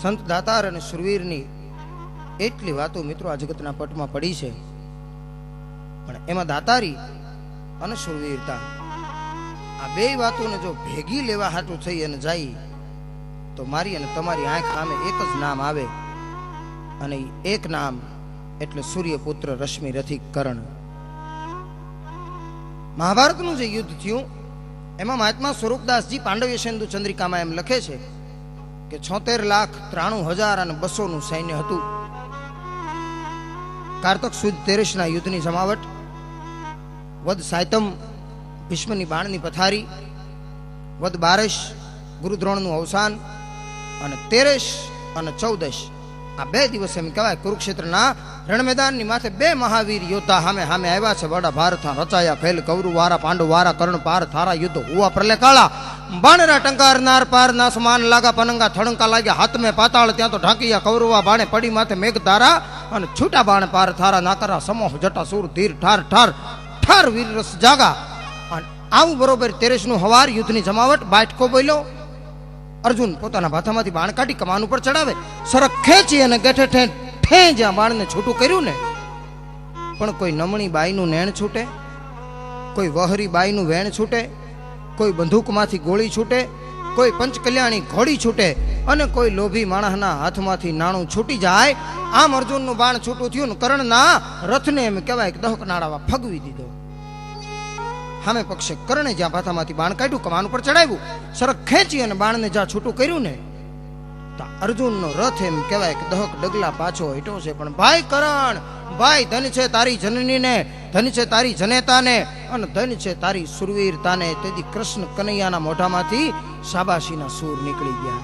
સંત દાતાર અને સુરવીરની એટલી વાતો મિત્રો આ જગતના પટમાં પડી છે, પણ એમાં દાતારી અને સુરવીરતા આ બે વાતોને જો ભેગી લેવા હાટું થઈ અને જાય તો મારી અને તમારી આંખ સામે એક જ નામ આવે, અને એક નામ એટલે સૂર્યપુત્ર રશ્મિ રથિક કર્ણ. મહાભારતનું જે યુદ્ધ થયું એમાં મહાત્મા સ્વરૂપદાસજી પાંડવ્ય સિંધુ ચંદ્રિકામાં એમ લખે છે કે 76,93,200 નું સૈન્ય હતું. કારતક સુદ 13 ના યુદ્ધની જમાવટ, વદ સાયતમ ભીષ્મની બાણની પથારી, વદ 12 ગુરુદ્રોણનું અવસાન, અને 13 અને 14 આ બે દિવસ એમ કહેવાય કુરુક્ષેત્રના રણ મેદાનની માથે બે મહાવીર યોદ્ધા સામે સામે આવ્યા છે. વડા ભારત રચાયા ફેલ કૌરવ વારા પાંડવ વારા કર્ણ પાર થારા યુદ્ધ હુઆ પ્રલય કાળા બાણરા ટંકાર નાર પાર ના સમાન લાગા પનંગા થડંકા લાગ્યા હાથ મેં પાતાળ ત્યાં તો ઢાંકિયા કૌરવા બાણે પડી માથે મેઘ તારા અને છૂટા બાણ પાર થારા નાકરા સમોહ જટા સુર ધીર ઠાર ઠાર ઠાર વીર રસ જાગા. અને આવું બરોબર 13 નું હવાર યુદ્ધની જમાવટ. બાટકો બોલ્યો, અર્જુન પોતાના ભાથામાંથી બાણ કાઢી કમાન ઉપર ચડાવે, સરક ખેંચી અને ગેઠે ઠે જ્યાં બાણને છૂટું કર્યું ને, પણ કોઈ નમણી બાઈનું નેણ છૂટે, કોઈ વહરી બાઈનું વેણ છૂટે, કોઈ બંદૂકમાંથી ગોળી છૂટે, કોઈ પંચકલ્યાણી ઘોડી છૂટે, અને કોઈ લોભી માણસના હાથમાંથી નાણું છૂટી જાય. આમ અર્જુનનું બાણ છૂટું થયું ને કર્ણના રથને એમ કહેવાય કે દહક નાડાવા ફગવી દીધો. સામે પક્ષે કર્ણે જ્યાં ભાથામાંથી બાણ કાઢ્યું, કમાન ઉપર ચડાવ્યું, સરક ખેંચી અને બાણને જ્યાં છૂટું કર્યું ને, તો અર્જુનનો રથ એમ કહેવાય કે દહક ડગલા પાછો હેઠો છે. પણ ભાઈ કરણ, ભાઈ ધન છે તારી જનનીને, ધન છે તારી જનેતાને, અને ધન છે તારી સુરવીરતાને. તેથી કૃષ્ણ કનૈયાના મોઢામાંથી શાબાશીના સૂર નીકળી ગયા.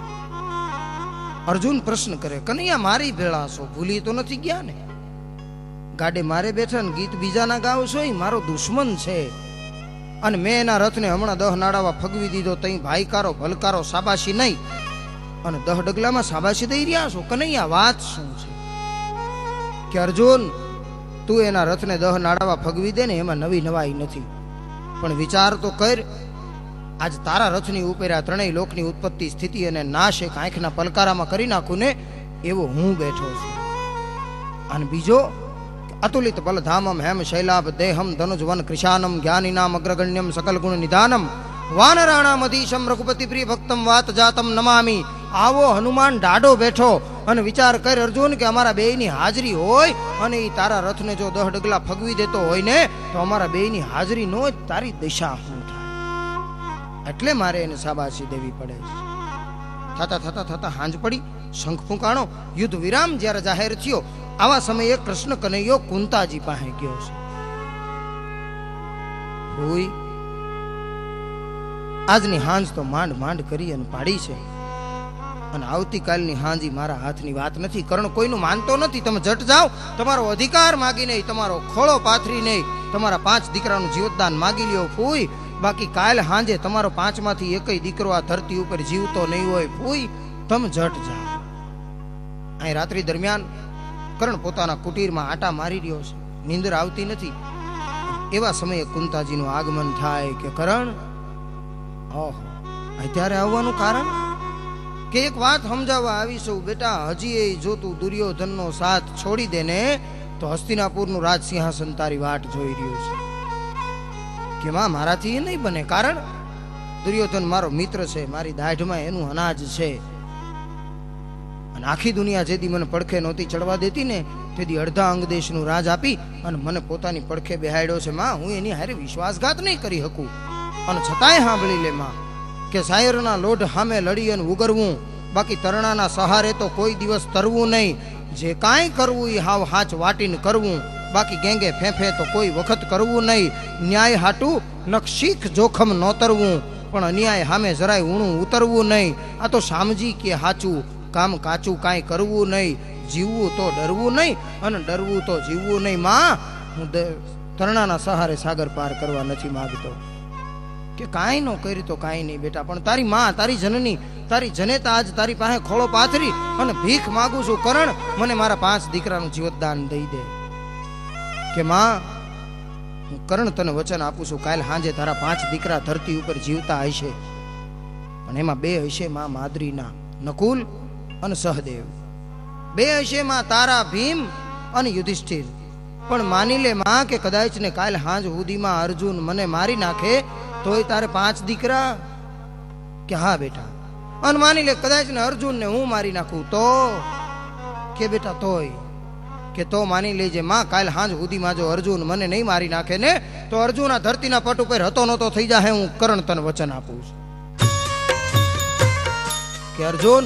અર્જુન પ્રશ્ન કરે, કનૈયા મારી ભેળા છો, ભૂલી તો નથી ગયા ને? ગાડે મારે બેઠા ને ગીત બીજાના ગાવ છો, એ મારો દુશ્મન છે, અને મેં એના રથને હમણાં 10 નાડાવા ફગવી દીધો. તઈ ભાઈકારો ભલકારો શાબાશી નહીં, અને 10 ડગલામાં શાબાશી દઈ રહ્યા છો. કનૈયા વાત શું છે? કે અર્જુન તું એના રથને 10 નાડાવા ફગવી દે ને, એમાં નવી નવાઈ નથી, પણ વિચાર તો કર, આજ તારા રથની ઉપર આ ત્રણેય લોકની ઉત્પત્તિ સ્થિતિ અને નાશ એક આંખના પલકારામાં કરી નાખું ને, એવો હું બેઠો છું. અને બીજો, અતુલિત બલધામમ હેમ શૈલાભ દેહમ ધનુજ વન કૃષાનમ જ્ઞાનિનામ અગ્રગણ્યમ સકલ ગુણ નિધાનમ વાનરાણામ અધીશમ રઘુપતિ પ્રિય ભક્તમ વાત જાતમ નમામી. આવો હનુમાન ડાડો બેઠો અને વિચાર કર અર્જુન કે અમારા બેયની હાજરી હોય અને એ તારા રથને જો 10 ડગલા ફગવી દેતો હોય ને, તો અમારા બેયની હાજરી નો જ તારી દિશા શું થાય? એટલે મારે એને શાબાશી દેવી પડે છે. થતા થતા થતા હાંજ પડી, શંખ ફૂંકાણો, યુદ્ધ વિરામ જ્યારે જાહેર થયો, આવા સમયે કૃષ્ણ કનૈયો કુંતાજી પાસે ગયો છે. હોય આજની હાંજ તો માંડ માંડ કરી અને પાડી છે, અને આવતીકાલની હાંજી મારા હાથની વાત નથી. કર્ણ કોઈનું માનતો નથી. તમે જટ જાઓ, તમારો અધિકાર માગી નહીં, તમારો ખોળો પાથરી નહીં, તમારા 5 દીકરાનું જીવતદાન માગી લ્યો ફૂઈ. બાકી કાલ હાંજે તમારો 5 માંથી એકય દીકરો આ ધરતી ઉપર જીવતો નહીં હોય ફૂઈ. તમે જટ જાઓ. અહીં રાત્રિ દરમિયાન કર્ણ પોતાના કુટીરમાં આટા મારી રહ્યો છે, નીંદર આવતી નથી. એવા સમયે કુંતાજીનું આગમન થાય કે કર્ણ, ઓહો અત્યારે આવવાનું કારણ કે એક વાત સમજાવવા આવીશું બેટા. હજી એ જો તું દુર્યોધનનો સાથ છોડી દે ને, તો હસ્તિનાપુરનું રાજ સિંહાસન તારી વાટ જોઈ રહ્યું છે. કે માં મારાથી એ નહીં બને, કારણ દુર્યોધન મારો મિત્ર છે, મારી દાઢમાં એનું અનાજ છે, અને આખી દુનિયા જેથી મને પડખે નહોતી ચડવા દેતી ને, તેથી અડધા અંગ દેશનું રાજ આપી અને મને પોતાની પડખે બેહાડ્યો છે. માં હું એની હારે વિશ્વાસઘાત નહીં કરી શકું. અને છતાંય સાંભળી લે માં કે શાયરના લોઢ સામે લડી અને ઉગરવું, બાકી તરણાના સહારે તો કોઈ દિવસ તરવું નહીં. જે કાંઈ કરવું એ હાવ હાચ વાટીને કરવું, બાકી ગેંગે ફેંફે તો કોઈ વખત કરવું નહીં. ન્યાય હાટું નખ શીખ જોખમ નોતરવું, પણ અન્યાય સામે જરાય ઊણું ઉતરવું નહીં. આ તો શામજી કે હાચું, કામ કાચું કાંઈ કરવું નહીં. જીવવું તો ડરવું નહીં, અને ડરવું તો જીવવું નહીં. માં હું તરણાના સહારે સાગર પાર કરવા નથી માંગતો. કે કાંઈ ન કરી તો કાંઈ નહીં બેટા, પણ તારી માં, તારી જનની, તારી જનેતા આજ તારી પાસે ખોળો પાથરી અને ભીખ માગું છું. કર્ણ મને મારા 5 દીકરાનું જીવતદાન દઈ દે. કે માં હું કર્ણ તને વચન આપું છું, કાલ સાંજે તારા 5 દીકરા ધરતી ઉપર જીવતા હશે, પણ એમાં 2 હશે માં માદરીના, નકુલ અને સહદેવ, બે હશે માં તારા, ભીમ અને યુધિષ્ઠિર. પણ માની લે માં કે કદાચ ને કાલ હાંજ સુધીમાં અર્જુન મને મારી નાખે તોય તારે 5 દીકરા? કે હા બેટા. અને માની લે કદાચ ને અર્જુન ને હું મારી નાખું તો? કે બેટા તોય. કે તો માની લેજે માં કાલ હાંજ સુધીમાં જો અર્જુન મને નહીં મારી નાખે ને તો અર્જુન આ ધરતીના પટ ઉપર હતો નતો થઈ જાય. હું કરણ તને વચન આપું છું કે અર્જુન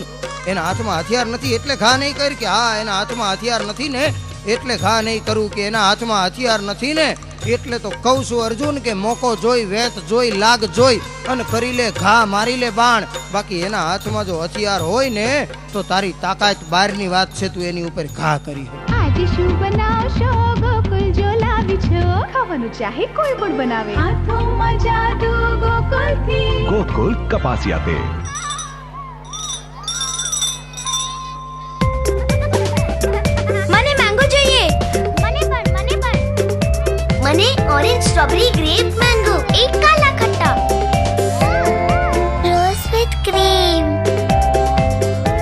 એના હાથમાં હથિયાર નથી એટલે ઘા નહીં કરી. કે હા, એના હાથમાં હથિયાર નથી ને એટલે ઘા નહીં કરું. કે એના હાથમાં હથિયાર નથી ને એટલે તો કહું છું અર્જુન કે મોકો જોઈ, વેત જોઈ, લાગ જોઈ અને કરી લે ઘા, મારી લે બાણ. બાકી એના હાથમાં જો હથિયાર હોય ને તો તારી તાકાત બહારની વાત છે, તું એની ઉપર ઘા કરી. આજે શું બનાવશો ગોકુલ જો લાવી છો? ખાવાનું ચાહે કોઈ પણ બનાવે, હાથોમાં જાદુ ગોકુલથી. ગોકુલ કપાસિયા તેલ. મને મેંગો જોઈએ. મને ઓરેન્જ સ્ટ્રોબેરી ગ્રેપ મેંગો, એક કાલા ખટ્ટા, રોઝ વિથ ક્રીમ.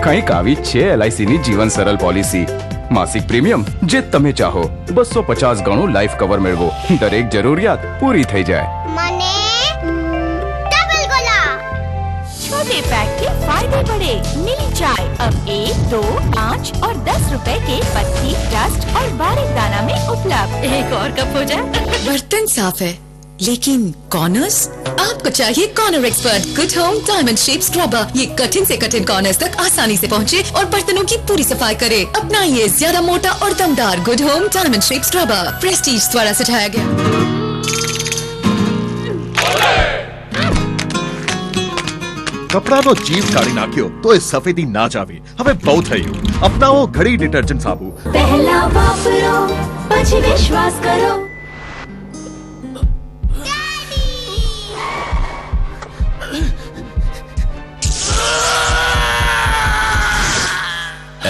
કંઈક આવી જ છે LIC ની જીવન સરળ પોલિસી. માસિક પ્રીમિયમ જે તમે ચાહો, 250 ગણું લાઈફ કવર મેળવો, દરેક જરૂરિયાત પૂરી થઈ જાય. મને डबल गोला. छोटे पैक के फायदे बड़े. मिली चाय अब 1, 2, 5 और 10 रुपए के पत्ती, डस्ट और बारीक दाना में उपलब्ध. एक और कप हो जाए. बर्तन साफ है लेकिन कॉर्नर्स? आपको चाहिए corner expert good home diamond shape scrubber. ये कठिन से कठिन कॉर्नर्स तक आसानी से पहुंचे और बर्तनों की पूरी सफाई करे. अपनाइए ज्यादा मोटा और दमदार good home diamond shape scrubber, Prestige द्वारा सजाया गया. કપડાનો જીવ કાઢી નાખ્યો તો એ સફેદી ના જ આવી. હવે બહુ થયું. અપનાવો ઘડી ડિટર્જન્ટ સાબુ. पहला वापरो પછી વિશ્વાસ કરો.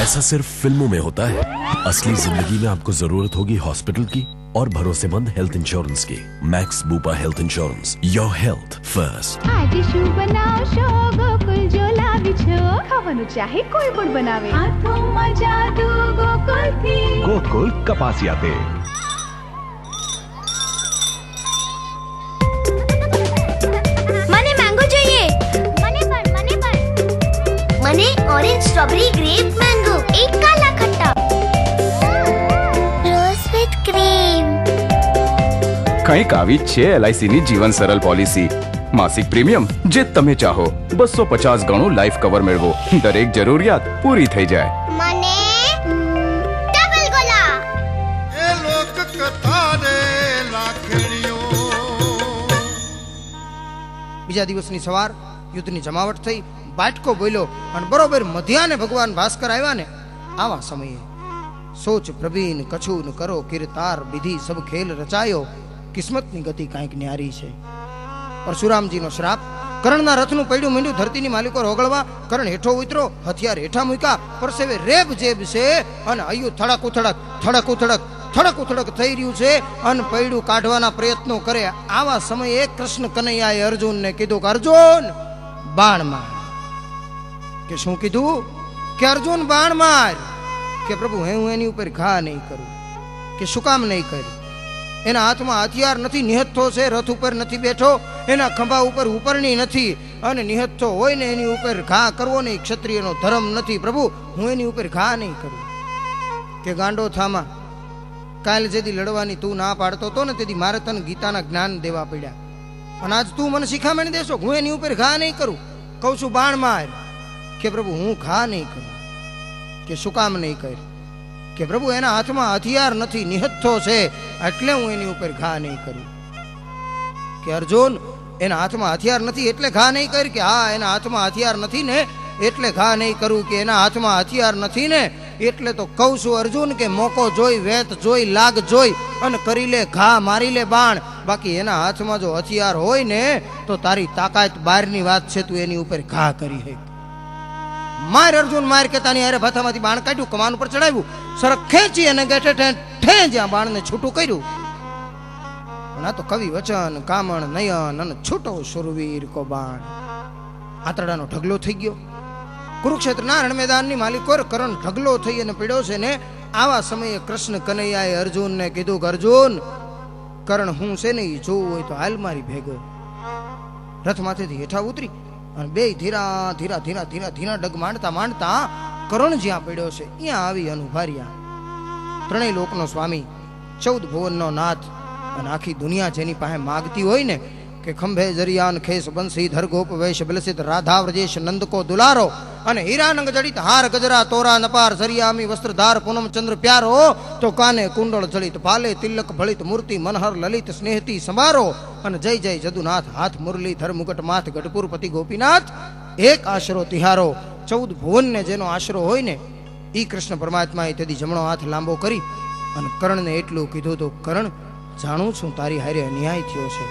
ऐसा सिर्फ फिल्मों में होता है. असली जिंदगी में आपको जरूरत होगी हॉस्पिटल की और भरोसेमंद हेल्थ इंश्योरेंस की. Max Bupa health insurance, your health first. આજે શું બનાવશો ગોકુલ જો લાવી છો? ખાવાનું ચાહે કોઈ પણ બનાવે, હાથોમાં જાદુ ગોકુલથી. ગોકુલ કપાસિયા તેલ. મને મેંગો જોઈએ. મને ઓરેન્જ સ્ટ્રોબેરી ગ્રેપ મેંગો, એક કાલા ખટ્ટા, રોઝ વિથ ક્રીમ. કંઈક આવી જ છે LIC ની જીવન સરળ પોલિસી. માસિક પ્રીમિયમ જે તમે ચાહો, 250 ગણું લાઈફ કવર મેળવો, દરેક જરૂરિયાત પૂરી થઈ જાય. મને ડબલ ગોલા. એ લોક કથા રે લાખણીઓ. બીજા દિવસની સવાર યુદ્ધની જમાવટ થઈ, બાટકો બોલ્યો અને બરોબર મધ્યાને ભગવાન ભાસ્કર આવ્યા ને આવા સમયે સોચ પ્રવીણ કછુન કરો કીર્તાર વિધિ સબ ખેલ રચાયો, કિસ્મતની ગતિ કાંઈક ન્યારી છે. પરશુરામજીનો શ્રાપ. કર્ણના રથનું પૈડું મીંડું ધરતીની માલિકો રોગળવા. કર્ણ હેઠો ઉતરો, હથિયાર હેઠા મૂક્યા, પરસેવે રેબ જેબ છે અને હૈયું થડક ઉથડક થઈ રહ્યું છે અને પૈડું કાઢવાના પ્રયત્નો કરે. આવા સમયે કૃષ્ણ કનૈયાએ અર્જુનને કીધું કે અર્જુન બાણ માર. કે શું કીધું? કે અર્જુન બાણ માર. કે પ્રભુ હું એની ઉપર ઘા નહીં કરું. કે શું કામ નહીં કર્યું? એના હાથમાં હથિયાર નથી, નિહત્થો છે, રથ ઉપર નથી બેઠો, એના ખંભા ઉપર ઉપરણી નથી અને નિહત્થો હોય ને એની ઉપર ઘા કરવો નહીં, ક્ષત્રિયનો ધર્મ નથી. પ્રભુ હું એની ઉપર ઘા નહીં કરું. કે ગાંડો થામા, કાલ જેથી લડવાની તું ના પાડતો હતો ને તેથી મારે તને ગીતાના જ્ઞાન દેવા પડ્યા અને આજ તું મને શીખામણ દેશો હું એની ઉપર ઘા નહીં કરું. કહું છું બાણ માર. કે પ્રભુ હું ઘા નહીં કરું. કે શું કામ નહીં કર? કે પ્રભુ એના હાથમાં હથિયાર નથી, નિહત્થો છે એટલે હું એની ઉપર ઘા નહીં કરું. કે અર્જુન એના હાથમાં હથિયાર નથી એટલે ઘા નહીં કર? કે હા, એના હાથમાં હથિયાર નથી ને એટલે ઘા નહીં કરું. કે એના હાથમાં હથિયાર નથી ને એટલે તો કહું છું અર્જુન કે મોકો જોઈ, વેત જોઈ, લાગ જોઈ અને કરી લે ઘા, મારી લે બાણ. બાકી એના હાથમાં જો હથિયાર હોય ને તો તારી તાકાત બહારની વાત છે, તું એની ઉપર ઘા કરી હે. માર અર્જુન માર કે તાની હારે ભાથામાંથી બાણ કાઢ્યું, કમાન ઉપર ચડાવ્યું, સરક ખેંચી અને ગેઠે ઠે જ્યાં બાણને છૂટું કર્યું. ના તો કવિ વચન કામણ નયન અને છૂટો સુરવીર કો બાણ. આતરડાનો ઢગલો થઈ ગયો, કુરુક્ષેત્રના રણ મેદાનની માલિકોર કરણ ઢગલો થઈ અને પીડ્યો છે ને આવા સમયે કૃષ્ણ કનૈયાએ અર્જુનને કીધું કે અર્જુન, કરણ હું છે ને એ જોવું હોય તો હાલ મારી ભેગો. રથમાંથી હેઠા ઉતરી અને બે ધીરા ધીરા ધીરા ધીરા ધીરા ડગ માંડતા માંડતા કરણ જ્યાં પડ્યો છે ત્યાં આવી અનુભાર્યા. ત્રણેય લોકનો સ્વામી, 14 ભુવનનો નાથ અને આખી દુનિયા જેની પાસે માગતી હોય ને કે ખંભે જરિયાન ખેસ બંસી ધર ગોપ વેશ બલસિત રાધા વ્રજેશ નંદ કો દુલારો અને હીરાનંગ જડિત હાર ગજરા તોરા નપાર સરિયામી વસ્ત્રધાર પૂનમ ચંદ્ર પ્યારો તો કાને કુંડળ જડિત ભાલે તિલક ભળિત મૂર્તિ મનહર લલિત સ્નેહતી સંભારો અને જય જય જદુનાથ હાથ મુરલી ધર મુકટ માથ ગઢપુર પતિ ગોપીનાથ એક આશરો તિહારો. 14 ભુવનને જેનો આશરો હોય ને ઈ કૃષ્ણ પરમાત્માએ તેથી જમણો હાથ લાંબો કરી અને કર્ણને એટલું કીધું તો કરણ, જાણું છું તારી હારે અન્યાય થયો છે,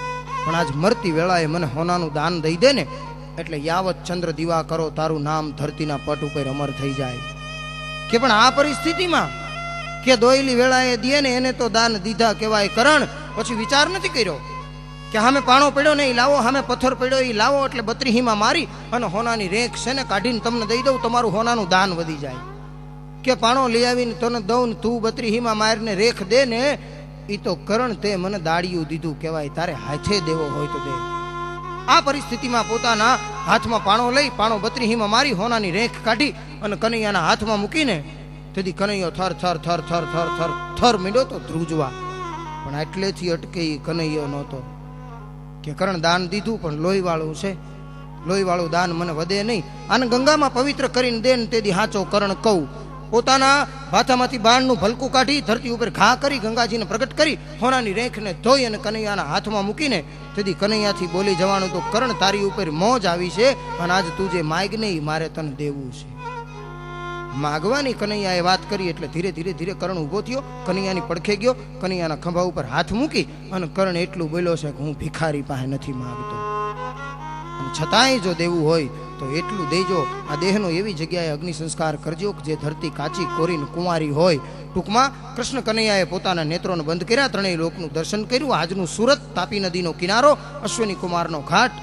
પણ આજ મરતી વેળાએ મને હોનાનું દાન દઈ દે ને એટલે યાવત ચંદ્ર દીવા કરો તારું નામ ધરતીના પટ ઉપર અમર થઈ જાય. કે પણ આ પરિસ્થિતિમાં કે દોયલી વેળાએ દે ને એને તો દાન દીધા કહેવાય. કરણ પછી વિચાર નથી કર્યો કે હામે પાણો પડ્યો ને એ લાવો, હામે પથ્થર પડ્યો એ લાવો, એટલે બત્રીહીમાં મારી અને હોનાની રેખ છે ને કાઢીને તમને દઈ દઉં, તમારું હોનાનું દાન વધી જાય. કે પાણો લઈ આવીને તને દઉં ને તું બત્રીહીમાં મારીને રેખ દે ને, ઈ તો કરણ તે મને દાડિયું દીધું કહેવાય, તારે હાથે દેવો હોય તો દે. આ પરિસ્થિતિમાં પોતાના હાથમાં પાણો લઈ પાણો બત્રીહીમાં મારી હોનાની રેખ કાઢી અને કનૈયાના હાથમાં મૂકીને તેથી કનૈયો થર થર થર થર થર થર થર મીડ્યો તો ધ્રુજવા. પણ એટલેથી અટકે ઈ કનૈયો નહોતો કે કરણ દાન દીધું પણ લોહીવાળું છે, લોહીવાળું દાન મને વધે નહીં, આને ગંગામાં પવિત્ર કરીને દે ને તેથી હાચો કરણ કહું. પોતાના ભાથામાંથી બાણનું ભલકું કાઢી ધરતી ઉપર ઘા કરી ગંગાજીને પ્રગટ કરી હોનાની રેખને ધોઈ અને કનૈયાના હાથમાં મૂકીને તેથી કનૈયાથી બોલી જવાનું તો કરણ તારી ઉપર મોજ આવી છે અને આજ તું જે માગ નહીં મારે તને દેવું છે. માગવાની કનૈયાએ વાત કરી એટલે ધીરે ધીરે ધીરે કરણ ઊભો થયો, કનૈયાની પડખે ગયો, કનૈયાના ખંભા ઉપર હાથ મૂકી અને કરણ એટલું બોલ્યો છે કે હું ભિખારી પાસે નથી માગતો, છતાંય જો દેવું હોય તો એટલું દેજો. આ દેહનો એવી જગ્યાએ અગ્નિ સંસ્કાર કરજો કે જે ધરતી કાચી કોરીને કુંવારી હોય. ટૂંકમાં કૃષ્ણ કનૈયાએ પોતાના નેત્રોને બંધ કર્યા, ત્રણેય લોકનું દર્શન કર્યું. આજનું સુરત, તાપી નદીનો કિનારો, અશ્વિની કુમારનો ઘાટ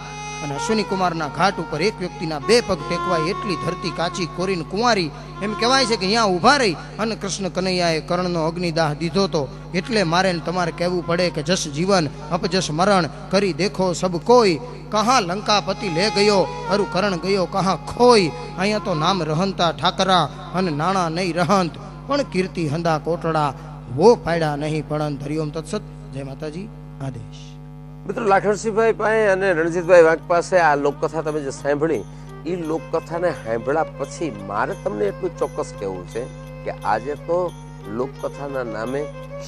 અને અશ્વિની કુમારના ઘાટ ઉપર એક વ્યક્તિના 2 પગ ટેકવાય એટલી ધરતી કાચી કોરીને કુંવારી. એમ કહેવાય છે કે અહીંયા ઊભા રહી અને કૃષ્ણ કનૈયાએ કર્ણનો અગ્નિદાહ દીધો તો એટલે મારે તમારે કહેવું પડે કે જસ જીવન અપજસ મરણ કરી દેખો સબ કોઈ, કહા લંકાપતિ લે ગયો અરુ કરણ ગયો કહા ખોઈ. અહીંયા તો નામ રહંતા ઠાકરા અને નાણા નહીં રહંત પણ કીર્તિ હંદા કોટડા વો પાડ્યા નહીં પણ. હરિઓમ તત્સત. જય માતાજી. આદેશ. મિત્રો, લાખણસિંહભાઈ પાસે અને રણજીતભાઈ વાઘ પાસે આ લોકકથા તમે જે સાંભળી એ લોકકથાને સાંભળ્યા પછી મારે તમને એટલું ચોક્કસ કહેવું છે કે આજે તો લોકકથાના નામે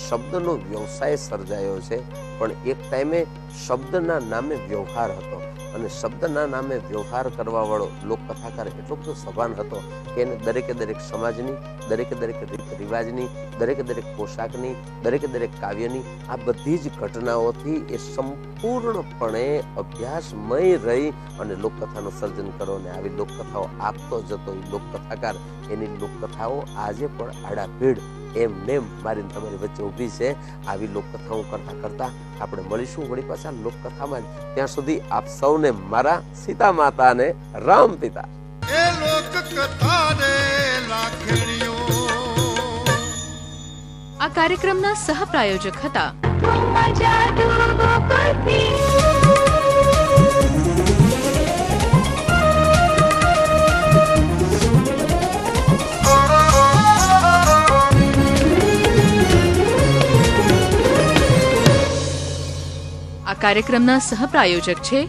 શબ્દનો વ્યવસાય સર્જાયો છે, પણ એક ટાઈમે શબ્દના નામે વ્યવહાર હતો અને શબ્દના નામે વ્યવહાર કરવા વાળો લોકકથાકાર એટલો બધો સભાન હતો કે એને દરેકે દરેક સમાજની, દરેકે દરેક રીત રિવાજની, દરેકે દરેક પોશાકની, દરેકે દરેક કાવ્યની આ બધી જ ઘટનાઓથી એ સંપૂર્ણપણે અભ્યાસમય રહી અને લોકકથાનું સર્જન કરો. અને આવી લોકકથાઓ આપતો જતો એ લોકકથાકાર એની લોકકથાઓ આજે પણ આડાભીડ એમને મારી તમારી વચ્ચે ઊભી છે. આવી લોકકથાઓ કરતા કરતા આપણે મળીશું વળી પાછા લોકકથામાં. ત્યાં સુધી આપ સૌને મારા સીતા માતા અને રામ પિતા. આ કાર્યક્રમના સહપ્રાયોજક હતા આ કાર્યક્રમના સહપ્રાયોજક છે